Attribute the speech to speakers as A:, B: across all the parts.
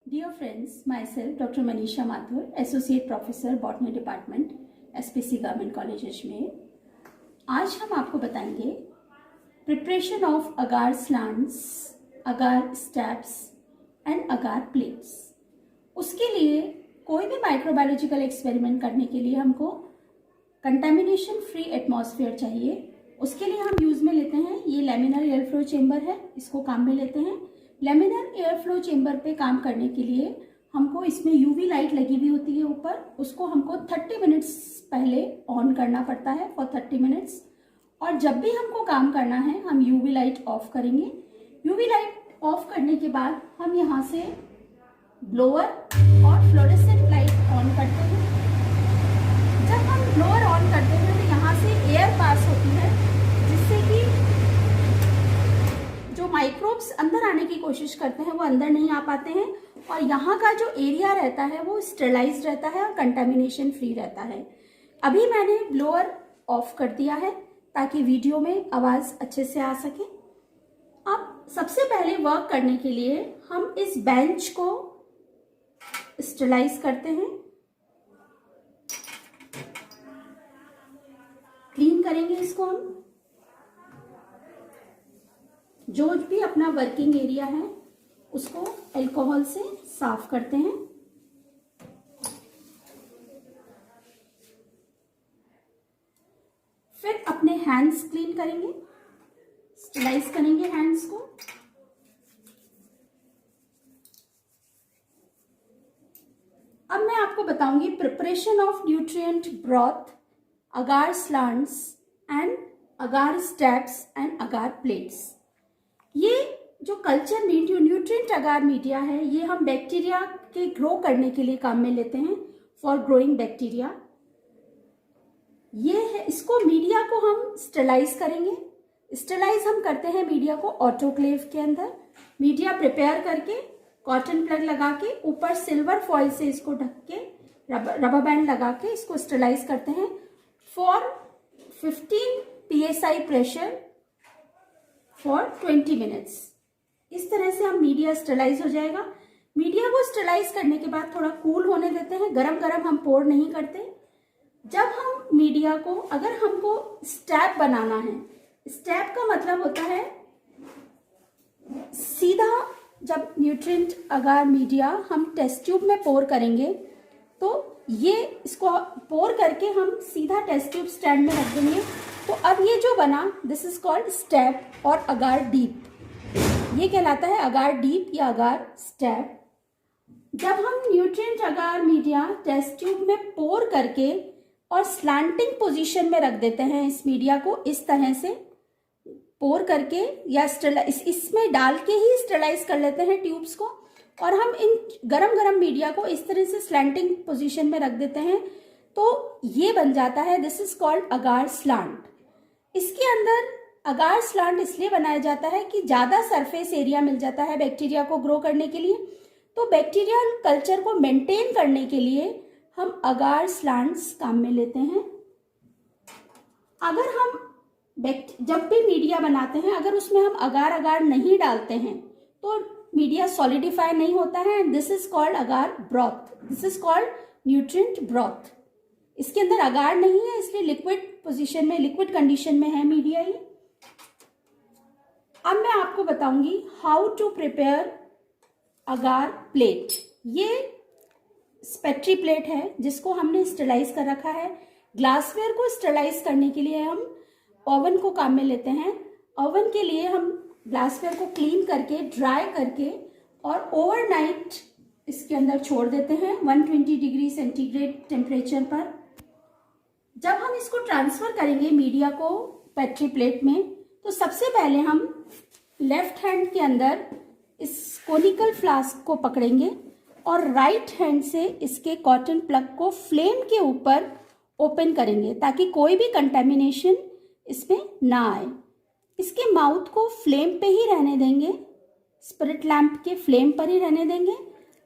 A: Dear friends, myself Dr. Manisha Mathur, Associate Professor Botany Department, SPC Government College Ajmer. आज हम आपको बताएंगे preparation of agar slants, agar steps and agar plates. उसके लिए कोई भी माइक्रोबायोलॉजिकल एक्सपेरिमेंट करने के लिए हमको कंटामिनेशन फ्री एटमॉस्फेयर चाहिए। उसके लिए हम यूज में लेते हैं ये लेमिनर एयर फ्लो चेम्बर है, इसको काम में लेते हैं। लेमिनर एयर फ्लो चेम्बर पे काम करने के लिए हमको इसमें यूवी लाइट लगी हुई होती है ऊपर, उसको हमको 30 मिनट्स पहले ऑन करना पड़ता है फॉर 30 मिनट्स। और जब भी हमको काम करना है हम यूवी लाइट ऑफ करेंगे। यूवी लाइट ऑफ करने के बाद हम यहाँ से ब्लोअर और फ्लोरेसेंट लाइट ऑन करते हैं। जब हम ब्लोअर ऑन करते हैं तो यहाँ से एयर पास होती है, जिससे कि जो माइक्रोब्स अंदर आने की कोशिश करते हैं वो अंदर नहीं आ पाते हैं, और यहाँ का जो एरिया रहता है वो स्टेरिलाइज्ड रहता है और कंटामिनेशन फ्री रहता है। अभी मैंने ब्लोअर ऑफ कर दिया है ताकि वीडियो में आवाज अच्छे से आ सके। अब सबसे पहले वर्क करने के लिए हम इस बेंच को स्टेरिलाइज करते हैं, क्लीन करेंगे इसको। हम जो भी अपना वर्किंग एरिया है उसको अल्कोहल से साफ करते हैं। फिर अपने हैंड्स क्लीन करेंगे, स्टेरिलाइज करेंगे हैंड्स को। अब मैं आपको बताऊंगी preparation of nutrient broth, agar slants and agar steps and agar plates. ये जो culture media nutrient agar media है, ये हम बैक्टीरिया के ग्रो करने के लिए काम में लेते हैं, फॉर ग्रोइंग बैक्टीरिया। ये है, इसको मीडिया को हम स्टेरिलाइज करेंगे। स्टेरिलाइज हम करते हैं मीडिया को ऑटोक्लेव के अंदर। मीडिया प्रिपेयर करके कॉटन प्लग लगा के ऊपर सिल्वर फॉइल से इसको ढक के रबर बैंड लगा के इसको स्टेरिलाइज करते हैं for 15 psi pressure for 20 minutes. इस तरह से हम मीडिया स्टेरिलाइज हो जाएगा। मीडिया को स्टेरिलाइज करने के बाद थोड़ा कूल होने देते हैं, गरम गरम हम पोर नहीं करते। जब हम मीडिया को, अगर हमको स्टैप बनाना है, स्टैप का मतलब होता है सीधा, जब न्यूट्रिएंट अगार मीडिया हम टेस्ट ट्यूब में पोर करेंगे तो ये इसको पोर करके हम सीधा टेस्ट ट्यूब स्टैंड में रख देंगे। तो अब ये जो बना, दिस इज कॉल्ड स्टेप और अगार डीप। ये कहलाता है अगार डीप या अगार स्टेप। जब हम nutrient agar media taste tube में पोर करके और स्लैंटिंग पोजीशन में रख देते हैं इस मीडिया को, इस तरह से पोर करके या इसमें डाल के ही स्टेरिलाइज कर लेते हैं ट्यूब्स को, और हम इन गरम गरम मीडिया को इस तरह से स्लैंटिंग पोजीशन में रख देते हैं, तो ये बन जाता है, this is called agar slant. इसके अंदर अगार स्लांट इसलिए बनाया जाता है कि ज्यादा सरफेस एरिया मिल जाता है बैक्टीरिया को ग्रो करने के लिए। तो बैक्टीरियल कल्चर को मेंटेन करने के लिए हम अगार स्लांट्स काम में लेते हैं। अगर हम जब भी मीडिया बनाते हैं, अगर उसमें हम अगार अगार नहीं डालते हैं तो मीडिया सॉलिडिफाई नहीं होता है, and this is called agar broth, this is called nutrient broth. इसके अंदर अगार नहीं है, इसलिए लिक्विड पोजीशन में, लिक्विड कंडीशन में है मीडिया ये। अब मैं आपको बताऊंगी how to prepare agar plate. ये स्पेक्ट्री प्लेट है जिसको हमने स्टेरिलाइज कर रखा है। ग्लासवेयर को स्टेरिलाइज करने के लिए हम ओवन को काम में लेते हैं। ओवन के लिए हम ग्लासवेयर को क्लीन करके, ड्राई करके और ओवरनाइट इसके अंदर छोड़ देते हैं 120 डिग्री सेंटीग्रेड टेम्परेचर पर। जब हम इसको ट्रांसफर करेंगे मीडिया को पेट्री प्लेट में, तो सबसे पहले हम लेफ्ट हैंड के अंदर इस कोनिकल फ्लास्क को पकड़ेंगे और राइट हैंड से इसके कॉटन प्लग को फ्लेम के ऊपर ओपन करेंगे ताकि कोई भी कंटेमिनेशन इसमें ना आए। इसके माउथ को फ्लेम पे ही रहने देंगे, स्पिरिट लैंप के फ्लेम पर ही रहने देंगे।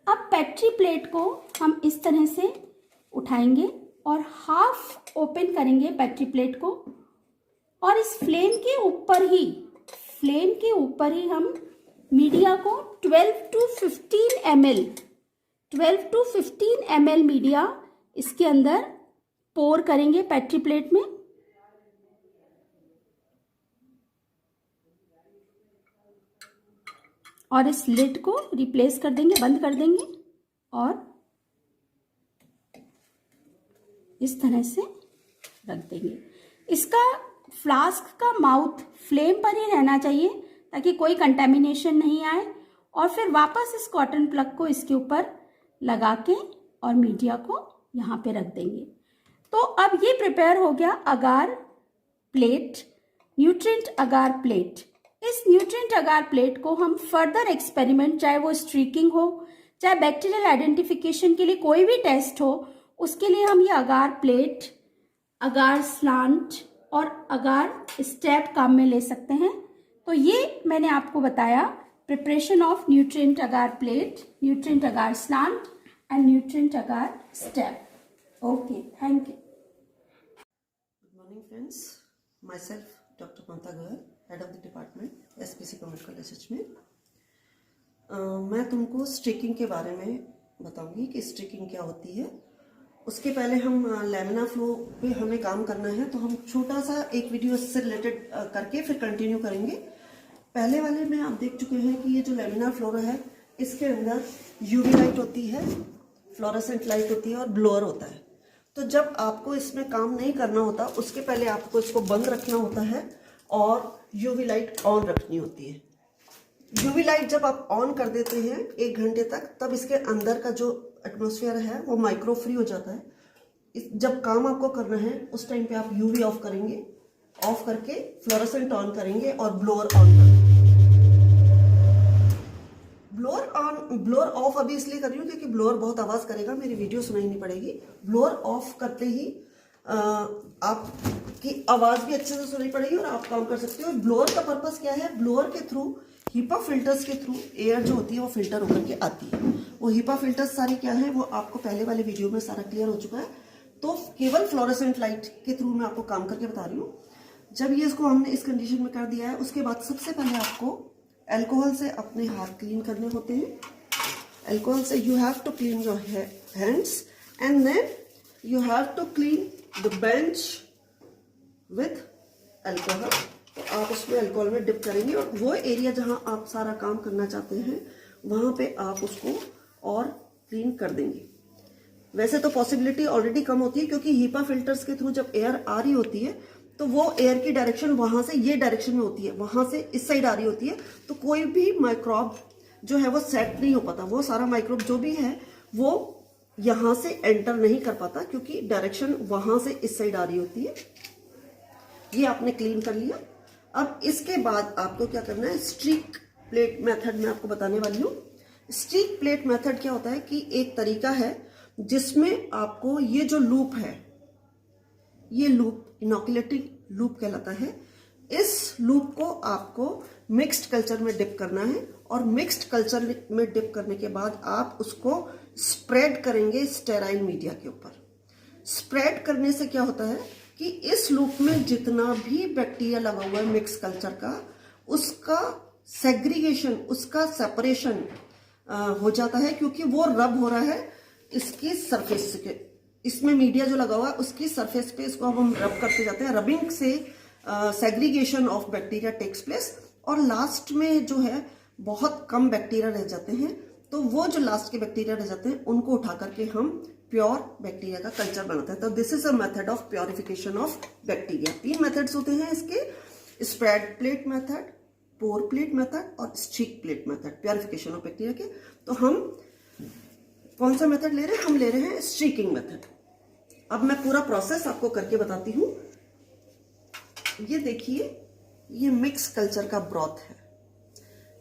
A: अब पेट्री प्लेट को हम इस तरह से उठाएंगे और हाफ ओपन करेंगे पेट्री प्लेट को, और इस फ्लेम के ऊपर ही हम मीडिया को 12 to 15 ml 12 to 15 ml media इसके अंदर पोर करेंगे पेट्री प्लेट में। और इस लिड को रिप्लेस कर देंगे, बंद कर देंगे और इस तरह से रख देंगे। इसका फ्लास्क का माउथ फ्लेम पर ही रहना चाहिए ताकि कोई कंटेमिनेशन नहीं आए। और फिर वापस इस कॉटन प्लग को इसके ऊपर लगा के और मीडिया को यहाँ पे रख देंगे। तो अब ये प्रिपेयर हो गया अगार प्लेट, न्यूट्रिएंट अगार प्लेट। इस न्यूट्रिएंट अगार प्लेट को हम फर्दर एक्सपेरिमेंट, चाहे वो स्ट्रीकिंग हो, चाहे बैक्टीरियल आइडेंटिफिकेशन के लिए कोई भी टेस्ट हो, उसके लिए हम ये अगार प्लेट, अगार स्लांट और अगार स्टेप काम में ले सकते हैं। तो ये मैंने आपको बताया preparation of nutrient agar plate, nutrient agar slant and nutrient agar step. Okay, thank you.
B: Good morning friends, myself Dr. Mamta Goyal, head of the department SPC Commercial Research में। मैं तुमको स्ट्रीकिंग के बारे में बताऊंगी कि स्ट्रीकिंग क्या होती है। उसके पहले हम लैमिना फ्लो पे हमें काम करना है, तो हम छोटा सा एक वीडियो इससे रिलेटेड करके फिर कंटिन्यू करेंगे। पहले वाले में आप देख चुके हैं कि ये जो लैमिना फ्लो है इसके अंदर यूवी लाइट होती है, फ्लोरोसेंट लाइट होती है और ब्लोअर होता है। तो जब आपको इसमें काम नहीं करना होता उसके पहले आपको इसको बंद रखना होता है और यूवी लाइट ऑन रखनी होती है। यूवी लाइट जब आप ऑन कर देते हैं 1 घंटे तक, तब इसके अंदर का जो एटमॉस्फेयर है वो माइक्रो फ्री हो जाता है। जब काम आपको करना है उस टाइम पे आप यूवी ऑफ करेंगे, ऑफ करके फ्लोरोसेंट ऑन करेंगे और ब्लोअर ऑन करेंगे। ब्लोअर ऑफ अभी इसलिए कर रही हूँ क्योंकि ब्लोअर बहुत आवाज करेगा, मेरी वीडियो सुनाई नहीं पड़ेगी। ब्लोअर ऑफ करते ही आपकी आवाज भी अच्छे से सुनाई पड़ेगी और आप काम कर सकते हो। ब्लोअर का पर्पस क्या है? ब्लोअर के थ्रू, हीपा फिल्टर्स के थ्रू एयर जो होती है वो फिल्टर होकर के आती है। वो हीपा फिल्टर्स सारी क्या है वो आपको पहले वाले वीडियो में सारा क्लियर हो चुका है। तो केवल फ्लोरोसेंट लाइट के थ्रू मैं आपको काम करके बता रही हूँ। जब ये इसको हमने इस कंडीशन में कर दिया है, उसके बाद सबसे पहले आपको अल्कोहल से अपने हाथ क्लीन करने होते हैं। अल्कोहल से you have to clean your hands and then you have to clean the bench with alcohol. तो आप उसमें अल्कोहल में डिप करेंगे और वो एरिया जहां आप सारा काम करना चाहते हैं वहां पे आप उसको और क्लीन कर देंगे। वैसे तो पॉसिबिलिटी ऑलरेडी कम होती है क्योंकि हीपा फिल्टर्स के थ्रू जब एयर आ रही होती है तो वो एयर की डायरेक्शन वहां से ये डायरेक्शन में होती है, वहां से इस साइड आ रही होती है। तो कोई भी माइक्रोब जो है वो सेट नहीं हो पाता, वो सारा माइक्रोब जो भी है वो यहां से एंटर नहीं कर पाता क्योंकि डायरेक्शन वहां से इस साइड आ रही होती है। ये आपने क्लीन कर लिया। अब इसके बाद आपको क्या करना है, स्ट्रीक प्लेट मेथड में आपको बताने वाली हूँ। स्ट्रीक प्लेट मेथड क्या होता है कि एक तरीका है जिसमें आपको ये जो लूप है, ये लूप इनोकुलेटिंग लूप कहलाता है। इस लूप को आपको मिक्स्ड कल्चर में डिप करना है और मिक्स्ड कल्चर में डिप करने के बाद आप उसको स्प्रेड करेंगे स्टेराइल मीडिया के ऊपर। स्प्रेड करने से क्या होता है कि इस लूप में जितना भी बैक्टीरिया लगा हुआ है मिक्स कल्चर का, उसका सेग्रीगेशन, उसका सेपरेशन हो जाता है क्योंकि वो रब हो रहा है इसकी सरफेस के, इसमें मीडिया जो लगा हुआ है उसकी सरफेस पे इसको हम रब करते जाते हैं। रबिंग से segregation of bacteria takes place और लास्ट में जो है बहुत कम बैक्टीरिया रह जाते हैं। तो वो जो लास्ट के बैक्टीरिया रह जाते हैं उनको उठा करके हम प्योर बैक्टीरिया का कल्चर बनाते हैं। तो this is a method of purification of bacteria. 3 methods होते हैं इसके, स्प्रेड प्लेट मेथड, पोर प्लेट मेथड और streak plate method, purification of bacteria के। तो हम कौन सा मेथड ले रहे हैं? हम ले रहे हैं स्ट्रीकिंग मेथड। अब मैं पूरा प्रोसेस आपको करके बताती हूँ। ये देखिए, ये मिक्स कल्चर का ब्रॉथ है।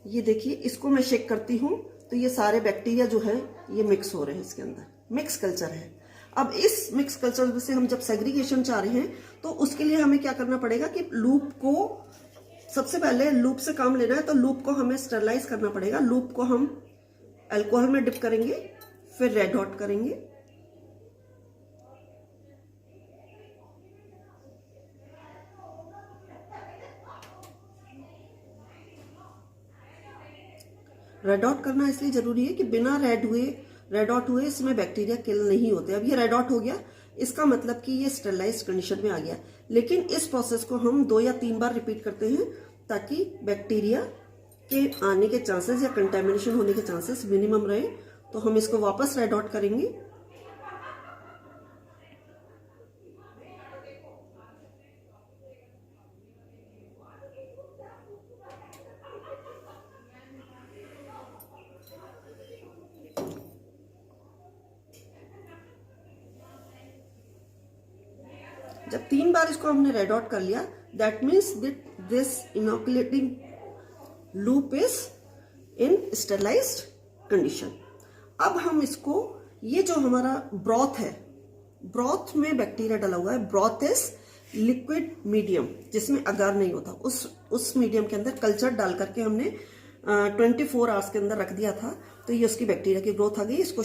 B: ये देखिए, इसको मैं शेक करती हूँ तो ये सारे बैक्टीरिया जो है ये मिक्स हो रहे हैं इसके अंदर, मिक्स कल्चर है। अब इस मिक्स कल्चर से हम जब सेग्रीगेशन चाह रहे हैं तो उसके लिए हमें क्या करना पड़ेगा कि लूप को, सबसे पहले लूप से काम लेना है तो लूप को हमें स्टरलाइज करना पड़ेगा। लूप को हम अल्कोहल में डिप करेंगे, फिर रेड हॉट करेंगे, रेड हॉट करना इसलिए जरूरी है कि बिना रेड हुए रेड हॉट हुए, इसमें बैक्टीरिया किल नहीं होते। अब ये रेड हॉट हो गया, इसका मतलब कि ये स्टेरलाइज्ड कंडीशन में आ गया। लेकिन इस प्रोसेस को हम 2 या 3 बार रिपीट करते हैं ताकि बैक्टीरिया के आने के चांसेस या कंटेमिनेशन होने के चांसेस मिनिमम रहे। तो हम इसको वापस रेड हॉट करेंगे। जब 3 बार इसको हमने रेड आउट कर लिया, that means this inoculating loop is in sterilised condition. अब हम इसको, ये जो हमारा ब्रॉथ है, ब्रॉथ में बैक्टीरिया डला हुआ है, ब्रॉथ इज लिक्विड मीडियम जिसमें अगार नहीं होता, उस मीडियम के अंदर कल्चर डाल करके हमने 24 आवर्स के अंदर रख दिया था। तो ये उसकी बैक्टीरिया की ग्रोथ आ गई। इसको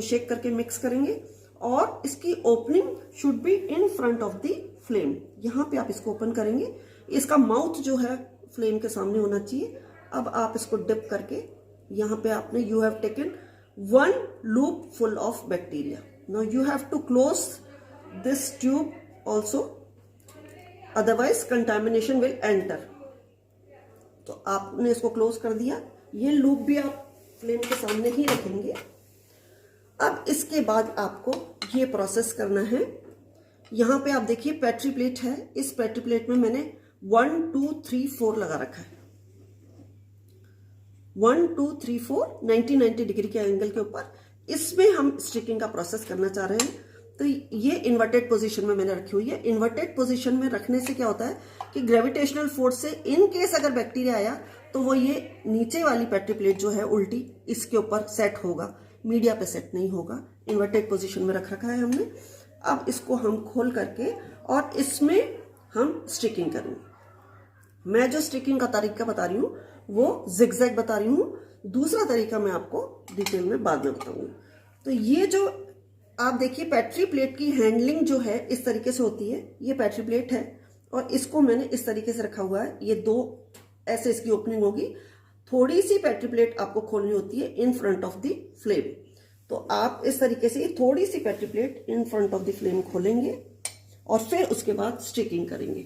B: शेक करके मिक्स करेंगे और इसकी opening should be in front of the flame. यहाँ पे आप इसको ओपन करेंगे, इसका माउथ जो है फ्लेम के सामने होना चाहिए। अब आप इसको डिप करके यहाँ पे आपने, you have taken 1 loop full of bacteria. Now you have to close this tube also, otherwise contamination will enter. तो आपने इसको क्लोज कर दिया। ये लूप भी आप फ्लेम के सामने ही रखेंगे। अब इसके बाद आपको ये प्रोसेस करना है। यहाँ पे आप देखिए पेट्री प्लेट है, इस पेट्री प्लेट में मैंने 1 2 3 4 लगा रखा है। 1 2 3 4 90 डिग्री के एंगल के ऊपर इसमें हम स्टिकिंग का प्रोसेस करना चाह रहे हैं। तो ये इन्वर्टेड पोजीशन में मैंने रखी हुई है। इन्वर्टेड पोजीशन में रखने से क्या होता है कि ग्रेविटेशनल फोर्स से इन केस अगर बैक्टीरिया आया तो वो ये नीचे वाली पेट्री प्लेट जो है उल्टी इसके ऊपर सेट होगा, मीडिया पे सेट नहीं होगा। इन्वर्टेड पोजीशन में रख रखा है हमने। अब इसको हम खोल करके और इसमें हम स्टिकिंग करेंगे। मैं जो स्टिकिंग का तरीका बता रही हूँ वो जिगजैग बता रही हूँ, दूसरा तरीका मैं आपको डिटेल में बाद में बताऊंगी। तो ये जो आप देखिए पेट्री प्लेट की हैंडलिंग जो है इस तरीके से होती है। ये पेट्री प्लेट है और इसको मैंने इस तरीके से रखा हुआ है। ये 2 ऐसे इसकी ओपनिंग होगी। थोड़ी सी पेट्री प्लेट आपको खोलनी होती है in front of the flame. तो आप इस तरीके से थोड़ी सी petri plate in front of the flame खोलेंगे और फिर उसके बाद स्टिकिंग करेंगे।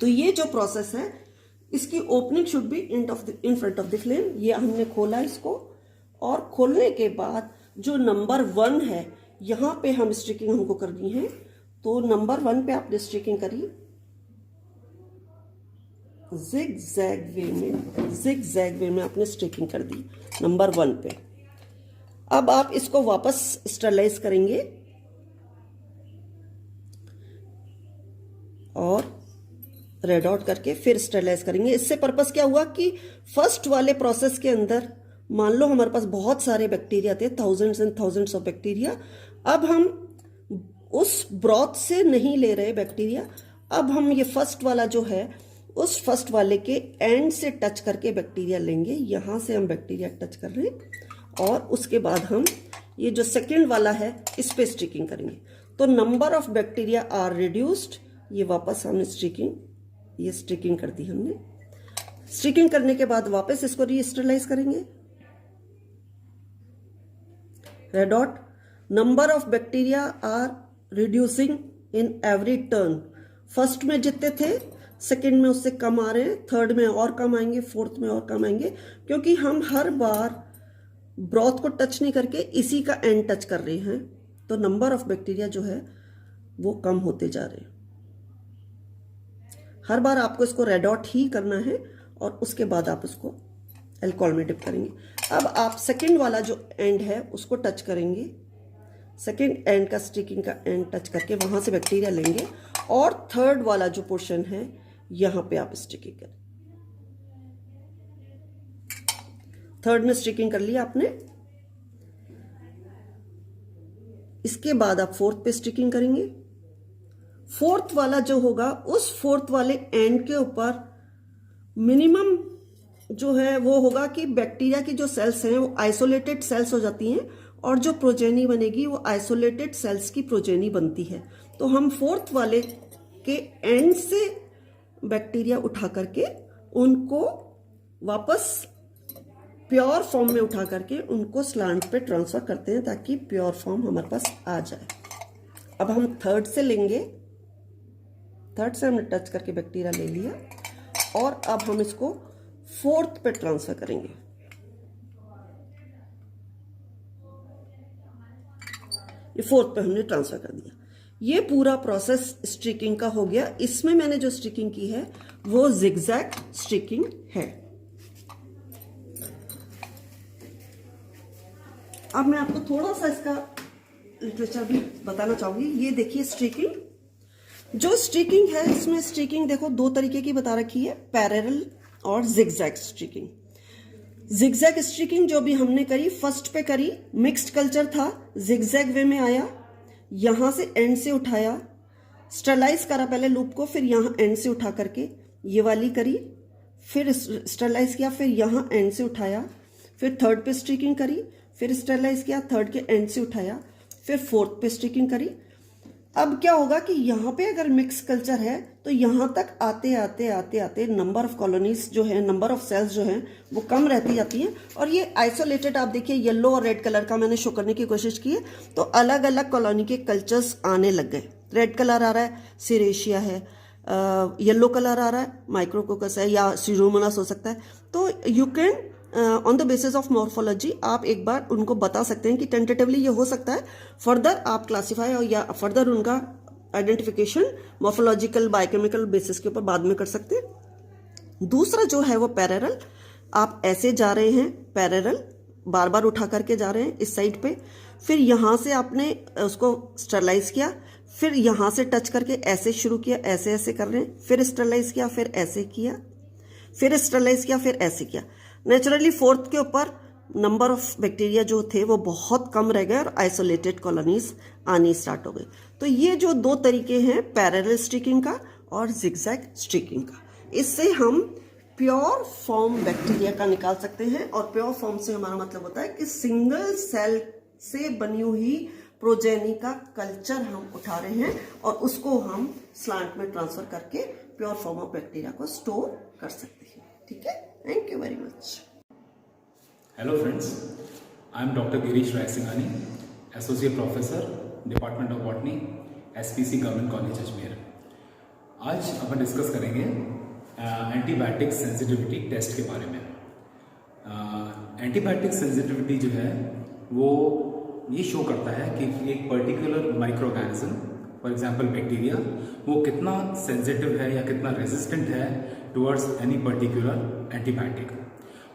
B: तो ये जो प्रोसेस है इसकी opening should be in front of the flame. ये हमने खोला इसको और खोलने के बाद जो नंबर 1 है यहां पे हम स्टिकिंग हमको करनी है। तो नंबर 1 पे आपने स्टिकिंग करी जिग-जैग वे में आपने स्टिकिंग कर दी नंबर 1 पे। अब आप इसको वापस स्टरलाइज करेंगे और रेड आउट करके फिर स्टरलाइज करेंगे। इससे पर्पस क्या हुआ कि फर्स्ट वाले प्रोसेस के अंदर मान लो हमारे पास बहुत सारे बैक्टीरिया थे, thousands and thousands of bacteria. अब हम उस ब्रॉथ से नहीं ले रहे बैक्टीरिया, अब हम ये फर्स्ट वाला जो है उस फर्स्ट वाले के एंड से टच करके बैक्टीरिया लेंगे। यहां से हम बैक्टीरिया टच कर रहे हैं और उसके बाद हम ये जो सेकेंड वाला है इस पे स्टिकिंग करेंगे। तो number of bacteria are reduced. ये वापस हमने स्टिकिंग कर दी हमने। स्टिकिंग करने के बाद वापस इसको रीस्टरलाइज करेंगे। Read out, number of bacteria are reducing in every turn. First में जितने थे सेकेंड में उससे कम आ रहे हैं, थर्ड में और कम आएंगे, फोर्थ में और कम आएंगे, क्योंकि हम हर बार ब्रॉथ को टच नहीं करके इसी का एंड टच कर रहे हैं। तो नंबर ऑफ बैक्टीरिया जो है वो कम होते जा रहे हैं। हर बार आपको इसको रेड आउट ही करना है और उसके बाद आप उसको अल्कोहल में डिप करेंगे। अब आप सेकेंड वाला जो एंड है उसको टच करेंगे, सेकेंड एंड का स्टिकिंग का एंड टच करके वहां से बैक्टीरिया लेंगे और थर्ड वाला जो पोर्शन है यहां पे आप स्टिकिंग करें। थर्ड में स्टिकिंग कर लिया आपने। इसके बाद आप फोर्थ पे स्टिकिंग करेंगे। फोर्थ वाला जो होगा उस फोर्थ वाले एंड के ऊपर मिनिमम जो है वो होगा कि बैक्टीरिया की जो सेल्स हैं वो आइसोलेटेड सेल्स हो जाती हैं और जो प्रोजेनी बनेगी वो आइसोलेटेड सेल्स की प्रोजेनी बनती है। तो हम फोर्थ वाले के एंड से बैक्टीरिया उठा करके उनको वापस प्योर फॉर्म में उठा करके उनको स्लांट पे ट्रांसफर करते हैं ताकि प्योर फॉर्म हमारे पास आ जाए। अब हम थर्ड से लेंगे, थर्ड से हमने टच करके बैक्टीरिया ले लिया और अब हम इसको फोर्थ पे ट्रांसफर करेंगे। ये फोर्थ पे हमने ट्रांसफर कर दिया। ये पूरा प्रोसेस स्ट्रिकिंग का हो गया। इसमें मैंने जो स्ट्रिकिंग की है वो जिगजैग स्ट्रिकिंग है। अब मैं आपको थोड़ा सा इसका लिटरेचर भी बताना चाहूंगी। ये देखिए स्ट्रिकिंग, जो स्ट्रिकिंग है इसमें स्ट्रिकिंग देखो दो तरीके की बता रखी है, पैरेलल और जिगजैग स्ट्रिकिंग। जिगजैग स्ट्रिकिंग जो भी हमने करी, फर्स्ट पे करी, मिक्स्ड कल्चर था, जिगजैग वे में आया, यहां से एंड से उठाया, स्टरलाइज करा पहले लूप को, फिर यहां एंड से उठा करके ये वाली करी, फिर स्टरलाइज किया, फिर यहां एंड से उठाया, फिर थर्ड पे स्ट्रिकिंग करी, फिर स्टरलाइज किया, थर्ड के एंड से उठाया, फिर फोर्थ पे स्ट्रिकिंग करी। अब क्या होगा कि यहाँ पे अगर मिक्स कल्चर है तो यहाँ तक आते आते आते आते नंबर ऑफ कॉलोनीज जो है, नंबर ऑफ सेल्स जो है वो कम रहती जाती हैं। और ये आइसोलेटेड, आप देखिए येलो और रेड कलर का मैंने शो करने की कोशिश की है, तो अलग अलग कॉलोनी के कल्चर्स आने लग गए। रेड कलर आ रहा है, सीरेशिया है, येलो कलर आ रहा है, माइक्रोकोकस है या सीरोमोनास हो सकता है। तो you can on the basis of morphology आप एक बार उनको बता सकते हैं कि टेंटेटिवली ये हो सकता है। फर्दर आप क्लासीफाई और या फर्दर उनका आइडेंटिफिकेशन मॉर्फोलॉजिकल बायोकेमिकल बेसिस के ऊपर बाद में कर सकते हैं। दूसरा जो है वो पैरेलल, आप ऐसे जा रहे हैं पैरेलल, बार बार उठा करके जा रहे हैं इस साइड पे, फिर यहां से आपने उसको स्टरलाइज किया, फिर यहां से टच करके ऐसे शुरू किया, ऐसे ऐसे कर रहे हैं, फिर स्टरलाइज किया, फिर ऐसे किया, फिर स्टरलाइज किया, फिर ऐसे किया। नेचुरली फोर्थ के ऊपर नंबर ऑफ बैक्टीरिया जो थे वो बहुत कम रह गए और आइसोलेटेड कॉलोनीज आनी स्टार्ट हो गई। तो ये जो दो तरीके हैं पैरेलल स्ट्रिकिंग का और जिगजैग स्ट्रिकिंग का, इससे हम प्योर फॉर्म बैक्टीरिया का निकाल सकते हैं। और प्योर फॉर्म से हमारा मतलब होता है कि सिंगल सेल से बनी हुई प्रोजेनी का कल्चर हम उठा रहे हैं और उसको हम स्लांट में ट्रांसफर करके प्योर फॉर्म ऑफ बैक्टीरिया को स्टोर कर सकते हैं। ठीक है, thank you very much.
C: Hello friends, I am Dr. Girish Rai Singhani, Associate Professor, Department of Botany, SPC Government College Ajmer. आज अपन डिस्कस करेंगे एंटीबायोटिक सेंसिटिविटी टेस्ट के बारे में। एंटीबायोटिक सेंसिटिविटी जो है वो ये शो करता है कि एक particular micro organism, for example bacteria, वो कितना सेंसिटिव है या कितना रेजिस्टेंट है टुवर्ड्स एनी पर्टिकुलर एंटीबायोटिक।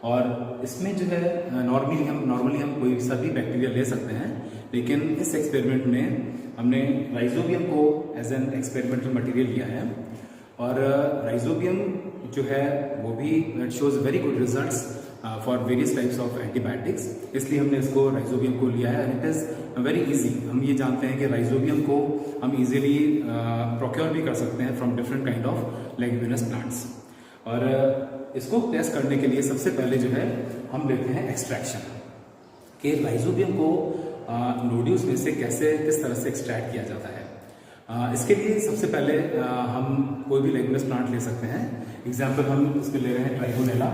C: और इसमें जो है नॉर्मली हम कोई सा भी बैक्टीरिया ले सकते हैं, लेकिन इस एक्सपेरिमेंट में हमने राइजोबियम को एज एन एक्सपेरिमेंटल मटेरियल लिया है। और राइजोबियम जो है वो भी it shows very good results for various types of antibiotics, इसलिए हमने इसको राइजोबियम को लिया है। And it is very easy. हम ये जानते हैं कि राइजोबियम को हम इजीली प्रोक्योर भी कर सकते हैं from different kind of leguminous plants. और इसको टेस्ट करने के लिए सबसे पहले जो है हम लेते हैं एक्सट्रैक्शन, कि राइजोबियम को नोड्यूल्स में से किस तरह से एक्सट्रैक्ट किया जाता है। इसके लिए सबसे पहले हम कोई भी लेग्यूमिनस प्लांट ले सकते हैं। एग्जाम्पल हम इसमें ले रहे हैं ट्राइगोनेला।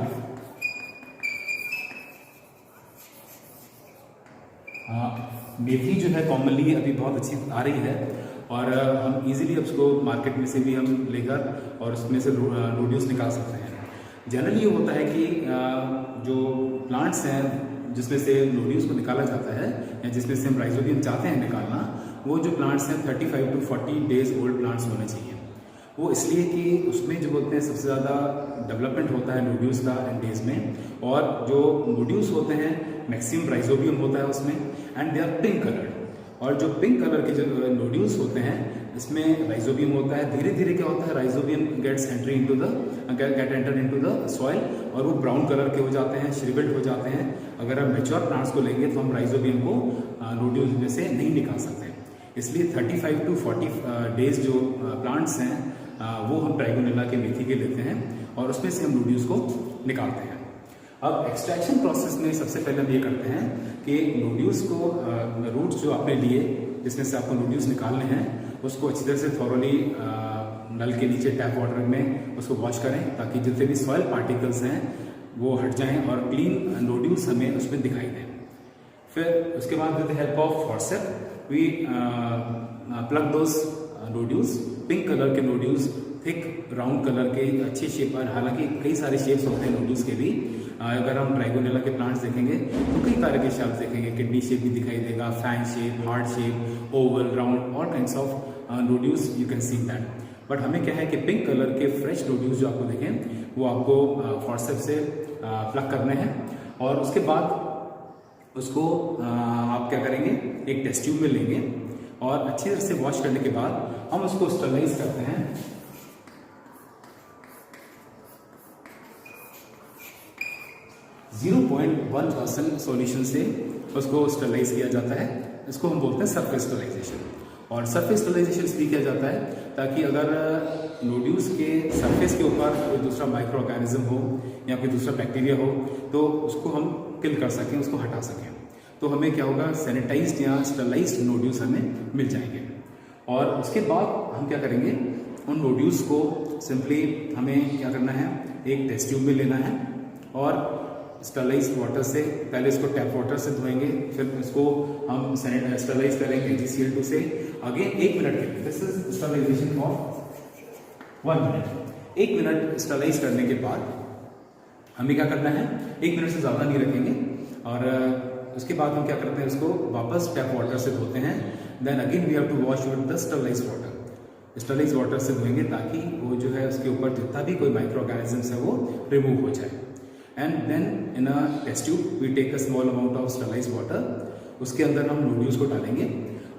C: मेथी जो है कॉमनली अभी बहुत अच्छी आ रही है और हम इजीली उसको मार्केट में से भी हम लेकर और उसमें से नोड्यूल्स निकाल सकते हैं। जनरली ये होता है कि जो प्लांट्स हैं जिसमें से नोड्यूल्स को निकाला जाता है या जिसमें से हम राइजोबियम चाहते हैं निकालना, वो जो प्लांट्स हैं 35 to 40 डेज ओल्ड प्लांट्स होने चाहिए। वो इसलिए कि उसमें जो बोलते हैं सबसे ज़्यादा डेवलपमेंट होता है नोड्यूल्स का एंड डेज में, और जो नोड्यूल्स होते हैं मैक्सिमम राइजोबियम होता है उसमें, and they are pink coloured. और जो पिंक कलर के जो नोड्यूल्स होते हैं इसमें राइजोबियम होता है। धीरे धीरे क्या होता है, rhizobium get enter into the soil और वो ब्राउन कलर के हो जाते हैं, श्रिवेल्ड हो जाते हैं। अगर हम मैच्योर प्लांट्स को लेंगे तो हम राइजोबियम को नोड्यूल्स में से नहीं निकाल सकते। इसलिए 35 to 40 डेज जो प्लांट्स हैं वो हम ट्राइगोनेला के मेथी के लेते हैं और उसमें से हम नोड्यूल्स को निकालते हैं। अब एक्सट्रैक्शन प्रोसेस में सबसे पहले हम ये करते हैं कि नोड्यूल्स को रूट्स जो आपने लिए जिसमें से आपको नोड्यूल्स निकालने हैं उसको अच्छी तरह से थॉरोली नल के नीचे टैप वाटर में उसको वॉश करें, ताकि जितने भी सॉइल पार्टिकल्स हैं वो हट जाएं और क्लीन नोड्यूल्स हमें उसमें दिखाई दें। फिर उसके बाद with the help of forcep we plug those nodules, pink colour के नोड्यूल्स, थिक राउंड कलर के अच्छे शेप पर, हालांकि कई सारे शेप्स होते हैं नोड्यूल्स के भी। अगर हम ट्राइगोनेला के प्लांट्स देखेंगे तो कई तरह के शेप्स देखेंगे, किडनी शेप भी दिखाई देगा, fan shape, heart shape, Oval, round, all kinds of nodules you can see that. But हमें क्या है कि पिंक कलर के फ्रेश नोड्यूल्स जो आपको दिखें वो आपको फॉर्सेप से प्लग करने हैं। और उसके बाद उसको आप क्या करेंगे, एक टेस्ट ट्यूब में लेंगे और अच्छी तरह से वॉश करने के बाद हम उसको स्टरलाइज करते हैं। 0.1% सॉल्यूशन से उसको स्टरलाइज किया जाता है। इसको हम बोलते हैं सरफेस स्टरलाइजेशन। और सरफेस स्टरलाइजेशन इसलिए किया जाता है ताकि अगर नोड्यूल्स के सरफेस के ऊपर कोई दूसरा माइक्रो ऑर्गेनिज्म हो या कोई दूसरा बैक्टीरिया हो तो उसको हम किल कर सकें, उसको हटा सकें। तो हमें क्या होगा, सैनिटाइज्ड या स्टरलाइज्ड नोड्यूल्स हमें मिल जाएंगे। और उसके बाद हम क्या करेंगे, उन नोड्यूल्स को सिंपली हमें क्या करना है, एक टेस्ट ट्यूब में लेना है और स्टरलाइज्ड वाटर से, पहले इसको टैप वाटर से धोएंगे, फिर इसको हम स्टरलाइज करेंगे HgCl2 से। अगेन 1 मिनट के लिए, this is sterilization for 1 minute. 1 minute sterilize करने के बाद हमें क्या करना है, 1 मिनट से ज़्यादा नहीं रखेंगे। और उसके बाद हम क्या करते हैं, उसको वापस टैप वाटर से धोते हैं। Then again we have to wash with the sterilized water. Sterilized water से धोएंगे ताकि वो जो है उसके ऊपर जितना भी कोई माइक्रो ऑर्गेनिजम्स है वो रिमूव हो जाए। And then in a test tube we take a small amount of sterilized water. उसके अंदर हम नोड्यूल्स को डालेंगे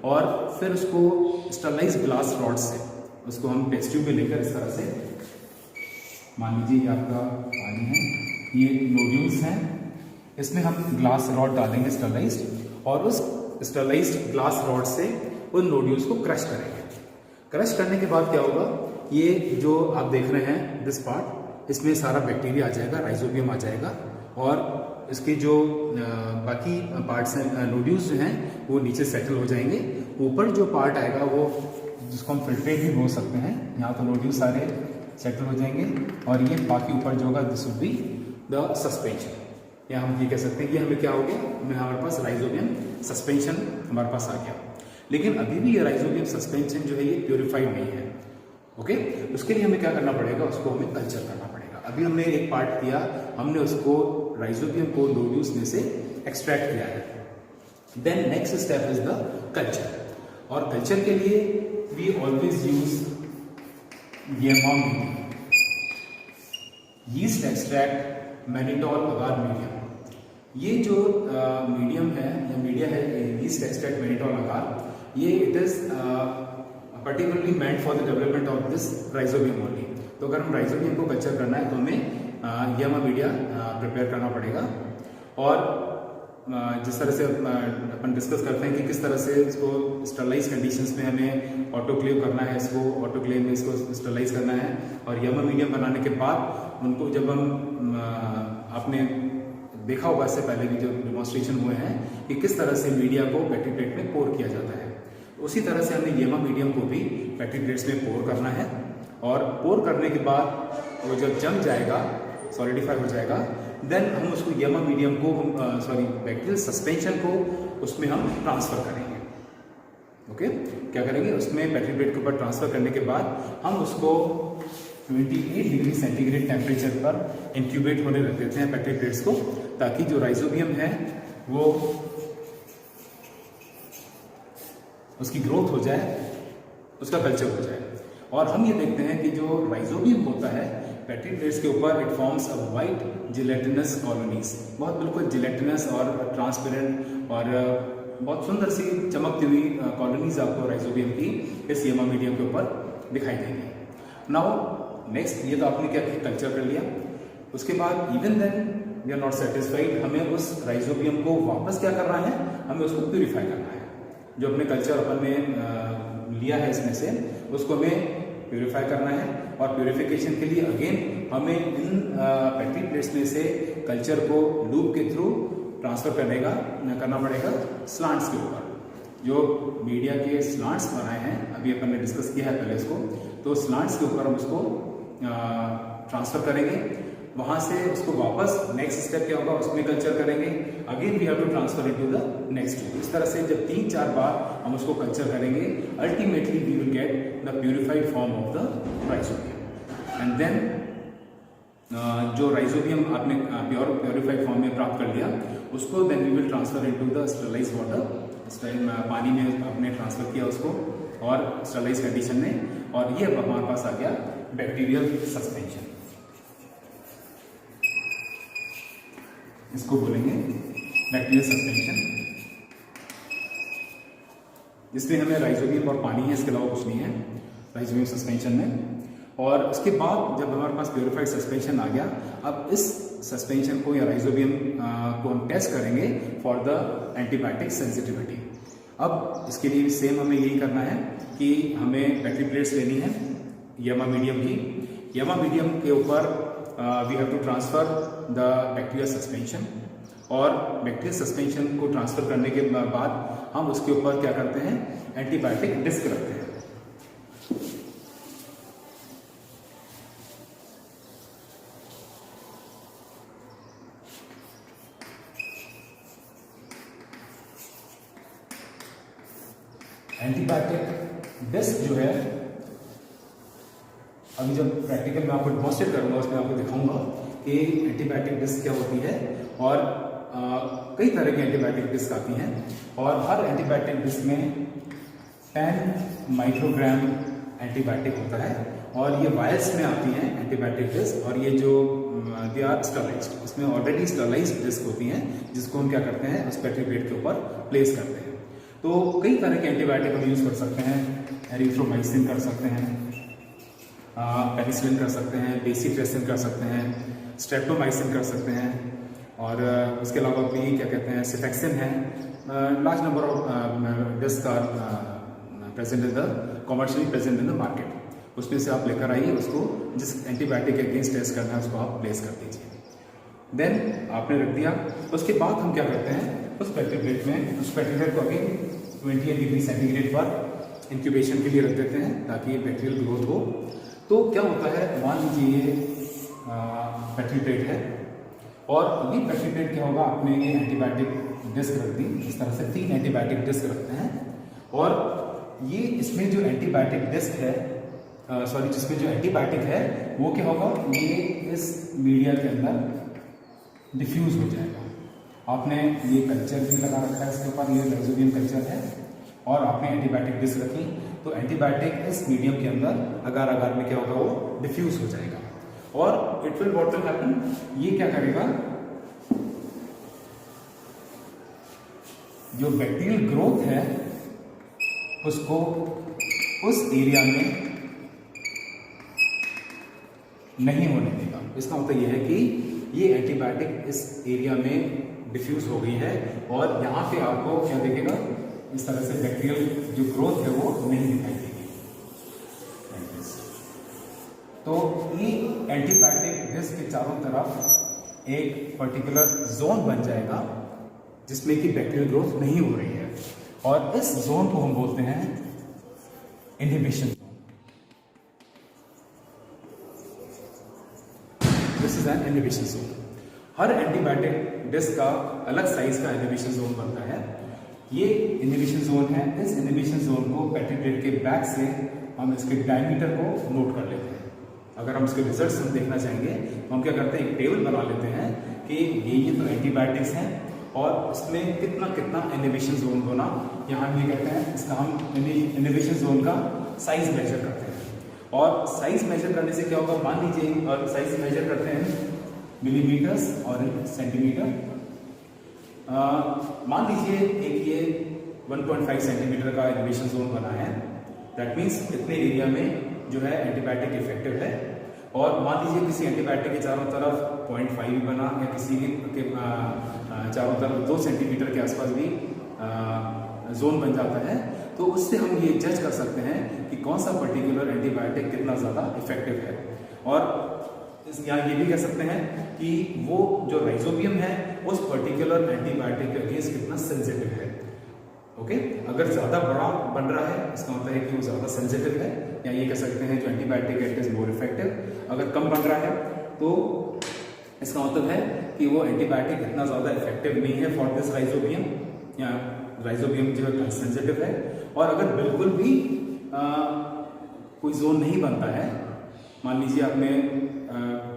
C: और फिर उसको स्टरलाइज्ड ग्लास रॉड से उसको हम टेस्ट ट्यूब में लेकर इस तरह से, मान लीजिए ये आपका पानी है, ये नोड्यूल्स हैं, इसमें हम ग्लास रॉड डालेंगे स्टरलाइज्ड और उस स्टरलाइज्ड ग्लास रॉड से उन नोड्यूल्स को क्रश करेंगे। क्रश करने के बाद क्या होगा, ये जो आप देख रहे हैं दिस पार्ट, इसमें सारा बैक्टीरिया आ जाएगा, राइजोबियम आ जाएगा और इसके जो बाकी पार्ट्स हैं, नोड्यूल्स जो हैं वो नीचे सेटल हो जाएंगे। ऊपर जो पार्ट आएगा वो जिसको हम फिल्ट्रेट भी बोल सकते हैं, यहाँ तो नोड्यूल्स सारे सेटल हो जाएंगे और ये बाकी ऊपर जो होगा this would be the suspension, या हम ये कह सकते हैं ये हमें क्या हो गया, हमारे पास राइजोबियम सस्पेंशन हमारे पास आ गया। लेकिन अभी भी ये राइजोबियम सस्पेंशन जो है ये प्योरीफाइड नहीं है। ओके, उसके लिए हमें क्या करना पड़ेगा, उसको हमें कल्चर करना पड़ेगा। अभी हमने एक पार्ट किया, हमने उसको राइजोबियम को नोड्यूल्स में से एक्सट्रैक्ट किया है। Then next step is the culture. और कल्चर के लिए we always use YEMA medium, yeast extract mannitol agar medium. ये जो मीडियम है या मीडिया है, यीस्ट एक्सट्रैक्ट मैनिटोल अगार, ये it is particularly meant for the development of this rhizobium only। तो अगर हम राइजोबियम को कल्चर करना है तो हमें येमा मीडिया प्रिपेयर करना पड़ेगा। और जिस तरह से अपन डिस्कस करते हैं कि किस तरह से इसको स्टरलाइज कंडीशंस में हमें ऑटोक्लेव करना है, इसको ऑटोक्लेव में इसको स्टरलाइज करना है। और येमा मीडियम बनाने के बाद उनको जब हम आपने देखा होगा इससे पहले भी जो डिमॉन्स्ट्रेशन हुए हैं कि किस तरह से मीडिया को पेटी प्लेट में पोर किया जाता है, उसी तरह से हमें येमा मीडियम को भी पेटी प्लेट्स में पोर करना है। और पोर करने के बाद वो जब जम जाएगा, सॉलिडिफाई हो जाएगा, देन हम उसको येमा मीडियम को बैक्टीरियल सस्पेंशन को उसमें हम ट्रांसफर करेंगे। ओके, क्या करेंगे, उसमें पेटी प्लेट के ऊपर ट्रांसफर करने के बाद हम उसको 28 डिग्री सेंटीग्रेड टेम्परेचर पर इंक्यूबेट होने रख देते हैं पेटी प्लेट्स को, ताकि जो राइजोबियम है वो उसकी ग्रोथ हो जाए, उसका कल्चर हो जाए। और हम ये देखते हैं कि जो राइजोबियम होता है पेटी प्लेट्स के ऊपर, it forms a white gelatinous colonies, बहुत बिल्कुल जिलेटिनस और ट्रांसपेरेंट और बहुत सुंदर सी चमकती हुई कॉलोनीज आपको राइजोबियम की इस येमा मीडियम के ऊपर दिखाई देंगी। नाउ नेक्स्ट, ये तो आपने क्या कल्चर कर लिया। उसके बाद even then we are not satisfied, हमें उस राइजोबियम को वापस क्या करना है, हमें उसको प्यूरिफाई करना है। जो अपने कल्चर अपन ने लिया है इसमें से, उसको हमें प्यूरिफाई करना है। और प्यूरिफिकेशन के लिए अगेन हमें इन पेटी प्लेट्स में से कल्चर को लूप के थ्रू ट्रांसफर करना पड़ेगा स्लांट्स के ऊपर। जो मीडिया के स्लांट्स बनाए हैं, अभी अपन ने डिस्कस किया है पहले इसको, तो स्लांट्स के ऊपर हम उसको ट्रांसफर करेंगे। वहां से उसको वापस नेक्स्ट स्टेप क्या होगा उसमें कल्चर करेंगे, again we have to transfer it to the next tube. इस तरह से जब 3-4 बार हम उसको कल्चर करेंगे, ultimately we will get the purified form of the rhizobium. And then जो राइजोबियम आपने प्योरीफाइड फॉर्म में प्राप्त कर लिया, उसको then we will transfer into the sterilize water. पानी में आपने ट्रांसफर किया उसको और स्टरलाइज कंडीशन में, और ये अब हमारे पास आ गया बैक्टीरियल सस्पेंशन। इसको बोलेंगे बैक्टीरियल सस्पेंशन, जिसमें हमें राइजोबियम और पानी है, इसके अलावा कुछ नहीं है राइजोबियम सस्पेंशन में। और उसके बाद जब हमारे पास प्योरीफाइड सस्पेंशन आ गया, अब इस सस्पेंशन को या राइजोबियम को हम टेस्ट करेंगे फॉर द एंटीबायोटिक सेंसिटिविटी। अब इसके लिए सेम हमें यही करना है कि हमें बैटरी प्लेट्स लेनी है यमा मीडियम की। यमा मीडियम के ऊपर we have to transfer the bacterial suspension, और बैक्टीरियल सस्पेंशन को ट्रांसफर करने के बाद हम उसके ऊपर क्या करते हैं, एंटीबायोटिक डिस्क रखते हैं। एंटीबायोटिक डिस्क जो है, अभी जब प्रैक्टिकल में आपको डेमोंस्ट्रेट करूंगा उसमें आपको दिखाऊंगा कि एंटीबायोटिक डिस्क क्या होती है, और कई तरह की एंटीबायोटिक डिस्क आती हैं, और हर एंटीबायोटिक डिस्क में 10 माइक्रोग्राम एंटीबायोटिक होता है, और ये वायल्स में आती हैं एंटीबायोटिक डिस्क, और ये जो दे आर स्टरलाइज्ड, इसमें ऑलरेडी स्टरलाइज्ड डिस्क होती हैं, जिसको हम क्या करते हैं उस बैटरी प्लेट के ऊपर प्लेस करते हैं। तो कई तरह के एंटीबायोटिक हम यूज कर सकते हैं, एरिथ्रोमाइसिन कर सकते हैं, पेनिसिलिन कर सकते हैं, बेसिट्रेसिन कर सकते हैं, स्ट्रेप्टोमाइसिन कर सकते हैं, और उसके अलावा भी क्या कहते हैं सिफेक्सिन है। Large number of disc are present in the commercially present in the market. उसमें से आप लेकर आइए, उसको जिस एंटीबायोटिक के अगेंस्ट टेस्ट करना है उसको आप प्लेस कर दीजिए। देन आपने रख दिया, उसके बाद हम क्या करते हैं उस बैटरी प्लेट में, उस बैटरी प्लेट को अगेन 28 डिग्री सेंटीग्रेड पर इंक्यूबेशन के लिए रख देते हैं ताकि बैक्टीरियल ग्रोथ हो। तो क्या होता है, मान लीजिए ये बैटरी प्लेट है, और ये बैटरी प्लेट क्या होगा, आपने ये एंटीबायोटिक डिस्क रख दी, इस तरह से 3 एंटीबायोटिक डिस्क रखते हैं, और ये इसमें जो एंटीबायोटिक डिस्क है जिसमें जो एंटीबायोटिक है वो क्या होगा, ये इस मीडिया के अंदर डिफ्यूज हो जाएगा। आपने ये कल्चर भी लगा रखा है इसके ऊपर, ये राइजोबियम कल्चर है, और आपने एंटीबायोटिक डिस्क रखी, तो एंटीबायोटिक इस मीडियम के अंदर अगार अगार में क्या होगा, वो डिफ्यूज हो जाएगा, और it will what will happen, ये क्या करेगा, जो बैक्टीरियल ग्रोथ है उसको उस एरिया में नहीं होने देगा। इसका मतलब यह है कि ये एंटीबायोटिक इस एरिया में डिफ्यूज हो गई है, और यहाँ पे आपको क्या दिखेगा, इस तरह से बैक्टीरियल जो ग्रोथ है वो नहीं दिखाई देगी। तो ये एंटीबायोटिक डिस्क के चारों तरफ एक पर्टिकुलर जोन बन जाएगा जिसमें कि बैक्टीरियल ग्रोथ नहीं हो रही है, और इस जोन को हम बोलते हैं inhibition zone. This is an inhibition zone. हर एंटीबायोटिक डिस्क का अलग साइज का इनहिबिशन जोन बनता है। ये इनहिबिशन जोन है, इस इनहिबिशन जोन को बैटरी प्लेट के बैक से हम इसके डायमीटर को नोट कर लेते हैं। अगर हम इसके रिजल्ट्स हम देखना चाहेंगे तो हम क्या करते हैं, एक टेबल बना लेते हैं कि ये तो एंटीबायोटिक्स हैं और इसमें कितना कितना इनहिबिशन जोन होना, यहाँ हम ये करते हैं, इसका हम इनहिबिशन जोन का साइज मेजर करते हैं। और साइज मेजर करने से क्या होगा, मान लीजिए, और साइज मेजर करते हैं मिलीमीटर्स और सेंटीमीटर। मान लीजिए एक ये 1.5 सेंटीमीटर का इनहिबिशन जोन बना है, दैट मीन्स इतने एरिया में जो है एंटीबायोटिक इफेक्टिव है। और मान लीजिए किसी एंटीबायोटिक के चारों तरफ 0.5 भी बना, या किसी के चारों तरफ 2 सेंटीमीटर के आसपास भी जोन बन जाता है, तो उससे हम ये जज कर सकते हैं कि कौन सा पर्टिकुलर एंटीबायोटिक कितना ज़्यादा इफेक्टिव है। और यहाँ ये भी कह सकते हैं कि वो जो राइजोबियम है उस पर्टिकुलर एंटीबायोटिक के अगेंस्ट कितना सेंसिटिव है। ओके, अगर ज़्यादा बड़ा बन रहा है इसका मतलब है कि वो ज़्यादा सेंसिटिव है, या ये कह सकते हैं जो एंटीबायोटिक है इट इज़ मोर इफेक्टिव। अगर कम बन रहा है तो इसका मतलब है कि वो एंटीबायोटिक इतना ज़्यादा इफेक्टिव नहीं है फॉर दिस राइजोबियम, या राइजोबियम जो है सेंसिटिव है। और अगर बिल्कुल भी कोई जोन नहीं बनता है, मान लीजिए आपने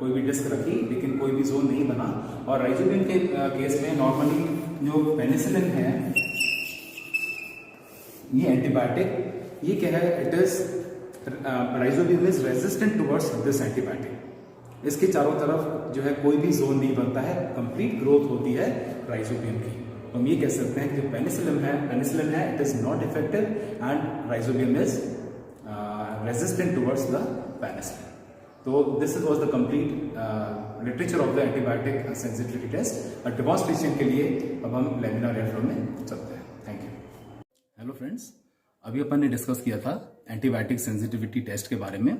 C: कोई भी डिस्क रखी लेकिन कोई भी जोन नहीं बना, और राइजोबियम के केस में नॉर्मली जो पेनिसिलिन है, ये एंटीबायोटिक, ये क्या है, it is rhizobium is resistant towards this antibiotic. इसके चारों तरफ जो है कोई भी जोन नहीं बनता है, कंप्लीट ग्रोथ होती है राइजोबियम की। तो हम ये कह सकते हैं कि जो पेनिसिलिन है it is not effective and rhizobium is resistant towards the penicillin. तो this was the complete literature of the antibiotic sensitivity test. Demonstration के लिए अब हम लैमिनार एयर फ्लो में चलते हैं। Thank you. हेलो फ्रेंड्स, अभी अपन ने डिस्कस किया था एंटीबायोटिक सेंसिटिविटी टेस्ट के बारे में।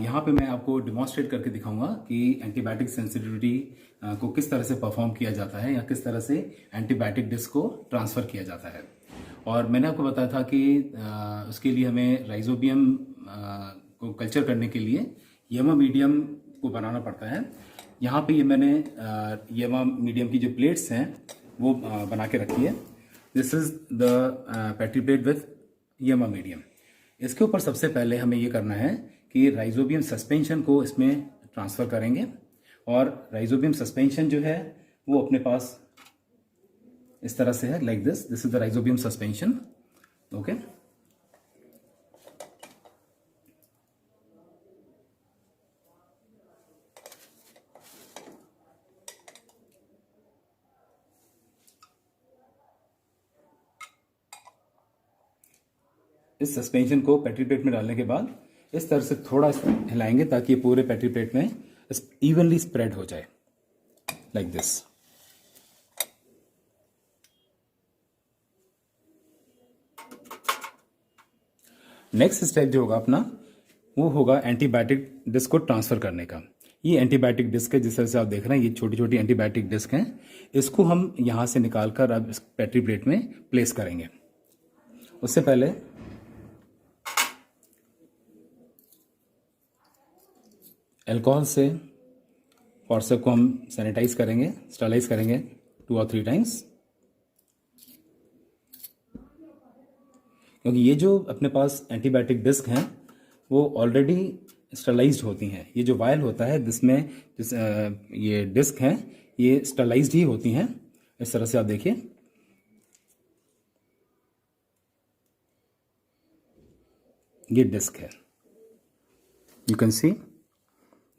C: यहाँ पे मैं आपको डिमॉन्स्ट्रेट करके दिखाऊंगा कि एंटीबायोटिक सेंसिटिविटी को किस तरह से परफॉर्म किया जाता है, या किस तरह से एंटीबायोटिक डिस्क को ट्रांसफ़र किया जाता है। और मैंने आपको बताया था कि उसके लिए हमें राइजोबियम को कल्चर करने के लिए येमा मीडियम को बनाना पड़ता है। यहाँ पे ये मैंने येमा मीडियम की जो प्लेट्स हैं वो बना के रखी है। This is the petri plate with येमा मीडियम। इसके ऊपर सबसे पहले हमें ये करना है कि राइजोबियम सस्पेंशन को इसमें ट्रांसफ़र करेंगे, और राइजोबियम सस्पेंशन जो है वो अपने पास इस तरह से है, like this is the rhizobium suspension. Okay, इस सस्पेंशन को पेट्री प्लेट में डालने के बाद इस तरह से थोड़ा हिलाएंगे ताकि ये पूरे पेट्री प्लेट में इवनली स्प्रेड हो जाए, लाइक दिस। नेक्स्ट स्टेप जो होगा अपना, वो होगा एंटीबायोटिक डिस्क को ट्रांसफर करने का। ये एंटीबायोटिक डिस्क है, जिस तरह से आप देख रहे हैं, ये छोटी छोटी एंटीबायोटिक डिस्क हैं। इसको हम यहां से निकालकर अब इस पेट्री प्लेट में प्लेस करेंगे। उससे पहले अल्कोहल से फॉर्सेप को हम सैनिटाइज करेंगे, स्टरलाइज करेंगे 2 और 3 टाइम्स, क्योंकि ये जो अपने पास एंटीबायोटिक डिस्क हैं वो ऑलरेडी स्टरलाइज्ड होती हैं। ये जो वायल होता है जिसमें ये डिस्क हैं ये स्टरलाइज्ड ही होती हैं। इस तरह से आप देखिए, ये डिस्क है, you can see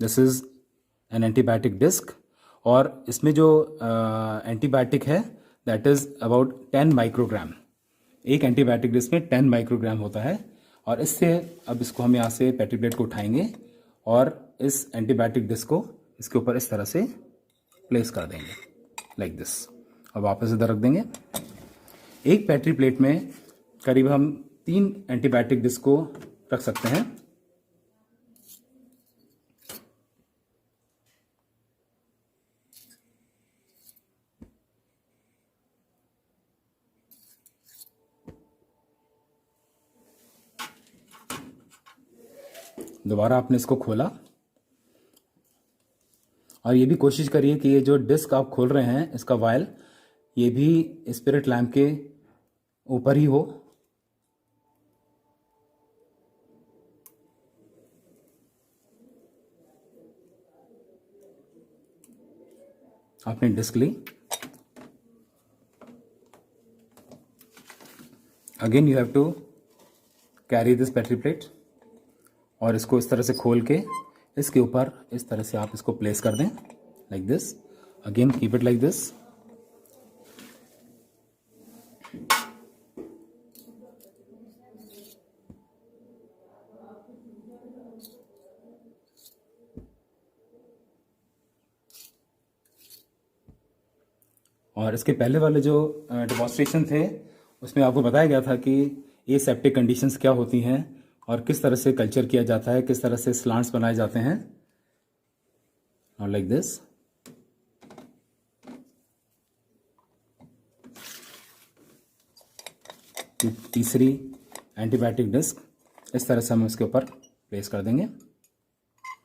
C: this is an antibiotic disc. और इसमें जो एंटीबायोटिक है दैट इज अबाउट 10 माइक्रोग्राम। एक एंटीबायोटिक डिस्क में 10 माइक्रोग्राम होता है। और इससे अब इसको हम यहाँ से पेट्री प्लेट को उठाएंगे और इस एंटीबायोटिक डिस्क को इसके ऊपर इस तरह से प्लेस कर देंगे, लाइक दिस। अब वापस इधर रख देंगे। एक पेट्री प्लेट में करीब हम 3 एंटीबायोटिक डिस्क को रख सकते हैं। दोबारा आपने इसको खोला, और ये भी कोशिश करिए कि ये जो डिस्क आप खोल रहे हैं इसका वायल ये भी स्पिरिट लैम्प के ऊपर ही हो। आपने डिस्क ली, again you have to carry this petri plate, और इसको इस तरह से खोल के इसके ऊपर इस तरह से आप इसको प्लेस कर दें, like this. Again keep it like this. और इसके पहले वाले जो डेमोन्स्ट्रेशन थे उसमें आपको बताया गया था कि ये सेप्टिक कंडीशंस क्या होती हैं और किस तरह से कल्चर किया जाता है, किस तरह से स्लांट्स बनाए जाते हैं, और लाइक दिस। तीसरी एंटीबायोटिक डिस्क इस तरह से हम इसके ऊपर प्लेस कर देंगे,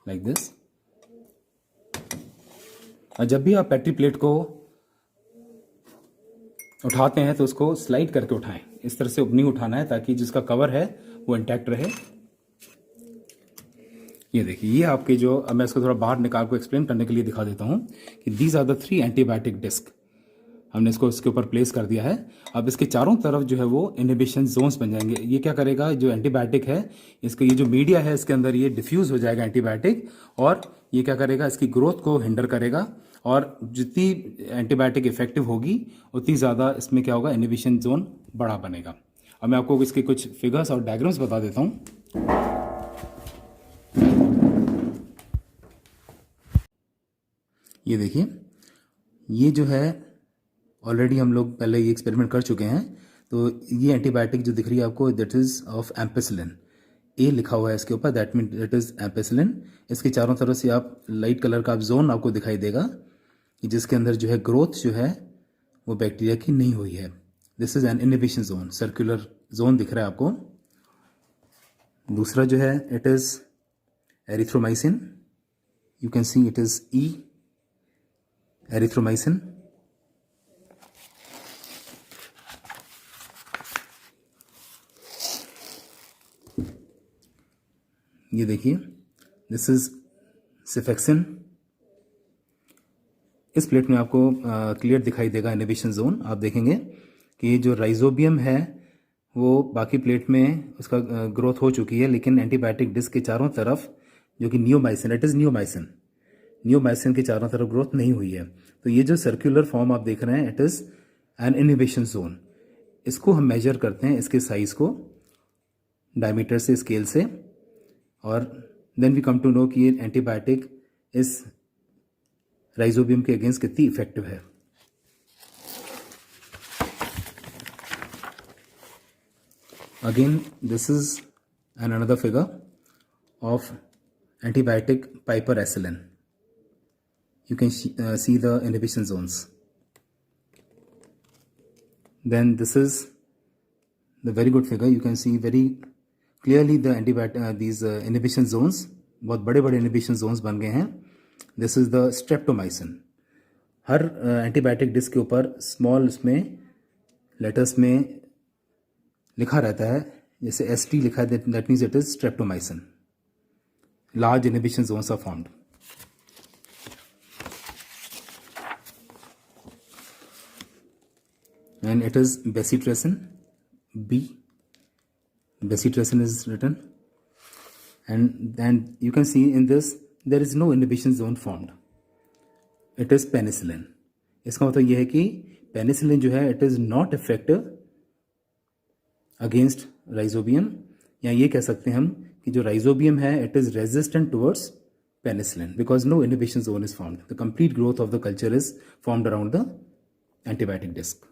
C: लाइक दिस। और जब भी आप पेट्री प्लेट को उठाते हैं तो उसको स्लाइड करके उठाएं, इस तरह से नहीं उठाना है ताकि जिसका कवर है वो इंटैक्ट रहे। ये देखिए, ये आपके जो, अब मैं इसको थोड़ा बाहर निकाल को एक्सप्लेन करने के लिए दिखा देता हूं कि these are the 3 antibiotic disc. हमने इसको इसके ऊपर प्लेस कर दिया है। अब इसके चारों तरफ जो है वो इनहिबिशन जोन्स बन जाएंगे। ये क्या करेगा, जो एंटीबायोटिक है इसका ये जो मीडिया है इसके अंदर ये डिफ्यूज हो जाएगा एंटीबायोटिक, और ये क्या करेगा, इसकी ग्रोथ को हिंडर करेगा, और जितनी एंटीबायोटिक इफेक्टिव होगी उतनी ज़्यादा इसमें क्या होगा, इनहिबिशन जोन बड़ा बनेगा। अब मैं आपको इसके कुछ फिगर्स और डायग्राम्स बता देता हूँ। ये देखिए, ये जो है ऑलरेडी हम लोग पहले ये एक्सपेरिमेंट कर चुके हैं। तो ये एंटीबायोटिक जो दिख रही है आपको, दैट इज ऑफ एम्पेसिलिन, ए लिखा हुआ है इसके ऊपर, that mean that is ampicillin. इसके चारों तरफ से आप लाइट कलर का जोन आपको दिखाई देगा कि जिसके अंदर जो है ग्रोथ जो है वो बैक्टीरिया की नहीं हुई है। This is an inhibition zone, circular zone दिख रहा है आपको। दूसरा जो है it is erythromycin, you can see it is E erythromycin. ये देखिए, दिस इज सिफेक्सिन। इस प्लेट में आपको क्लियर दिखाई देगा इनहिबिशन जोन। आप देखेंगे कि जो राइजोबियम है वो बाकी प्लेट में उसका ग्रोथ हो चुकी है, लेकिन एंटीबायोटिक डिस्क के चारों तरफ जो कि नियोमाइसिन, इट इज़ नियोमाइसिन के चारों तरफ ग्रोथ नहीं हुई है। तो ये जो सर्कुलर फॉर्म आप देख रहे हैं, it is an inhibition zone. इसको हम मेजर करते हैं, इसके साइज को डायमीटर से, स्केल से, और then we come to know कि ये एंटीबायोटिक इस राइजोबियम के अगेंस्ट कितनी इफेक्टिव है। Again this is an another figure of antibiotic piperacillin. You can see the inhibition zones. Then this is the very good figure. You can see very clearly the these inhibition zones. बहुत बड़े बड़े inhibition zones बन गए हैं। This is the streptomycin. हर antibiotic disc के ऊपर small उसमें लेटर्स में लिखा रहता है, जैसे ST लिखा है, that means it is streptomycin. Large inhibition zones are formed. And it is bacitracin, B. Bacitracin is written, and then you can see in this there is no inhibition zone formed. It is penicillin. इसका मतलब यह है कि penicillin जो है it is not effective against rhizobium, या ये कह सकते हैं हम कि जो राइजोबियम है it is resistant towards penicillin because no inhibition zone is formed. The complete growth of the culture is formed around the antibiotic disc.